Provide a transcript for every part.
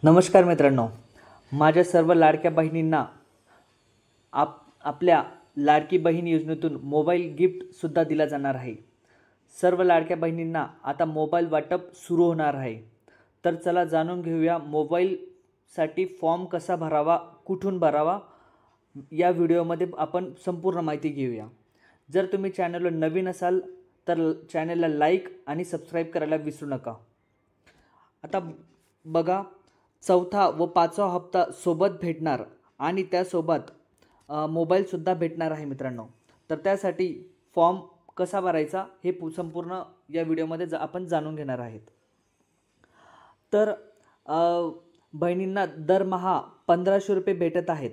नमस्कार मित्रांनो, माझ्या सर्व लाडक्या बहिणींना आपल्या लाडकी बहीण योजनेतून मोबाईल गिफ्टसुद्धा दिला जाणार आहे। सर्व लाडक्या बहिणींना आता मोबाईल वाटप सुरू होणार आहे। तर चला जाणून घेऊया मोबाईलसाठी फॉर्म कसा भरावा, कुठून भरावा, या व्हिडिओमध्ये आपण संपूर्ण माहिती घेऊया। जर तुम्ही चॅनलवर नवीन असाल तर चॅनलला लाईक आणि सबस्क्राईब करायला विसरू नका। आता बघा, चौथा व पाचवा हप्ता सोबत भेटणार आणि त्यासोबत मोबाईलसुद्धा भेटणार आहे मित्रांनो। तर त्यासाठी फॉर्म कसा भरायचा हे संपूर्ण या व्हिडिओमध्ये आपण जाणून घेणार आहोत। तर बहिणींना दरमहा 1500 रुपये भेटत आहेत,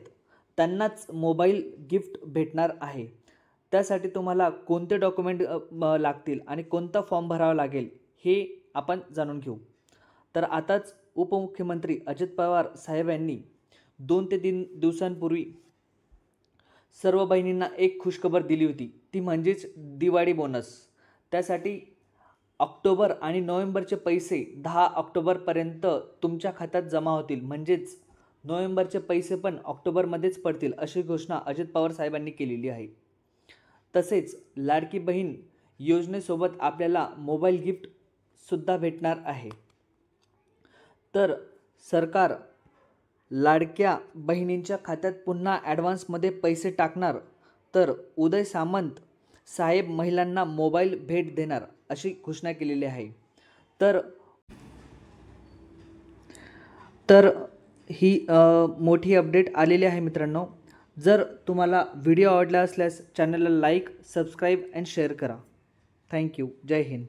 त्यांनाच मोबाईल गिफ्ट भेटणार आहे। त्यासाठी तुम्हाला कोणते डॉक्युमेंट लागतील आणि कोणता फॉर्म भरावा लागेल हे आपण जाणून घेऊ। तर आताच उपमुख्यमंत्री अजित पवार साहेब यांनी 2 ते 3 दिवसांपूर्वी सर्व बहिणींना एक खुशखबर दिली होती, ती म्हणजेच दिवाळी बोनस। त्यासाठी ऑक्टोबर आणि नोव्हेंबरचे पैसे 10 ऑक्टोबरपर्यंत तुमच्या खात्यात जमा होतील, म्हणजेच नोव्हेंबरचे पैसे पण ऑक्टोबरमध्येच पडतील, अशी घोषणा अजित पवार साहेबांनी केलेली आहे। तसेच लाडकी बहीण योजनेसोबत आपल्याला मोबाईल गिफ्टसुद्धा भेटणार आहे। तर सरकार लाडक्या बहिणींच्या खात्यात पुन्हा ॲडव्हान्समध्ये पैसे टाकणार, तर उदय सामंत साहेब महिलांना मोबाईल भेट देणार अशी घोषणा केलेली आहे। तर ही मोठी अपडेट आलेली आहे मित्रांनो। जर तुम्हाला व्हिडिओ आवडला असल्यास चॅनलला लाईक, सबस्क्राईब आणि शेअर करा। थँक्यू। जय हिंद।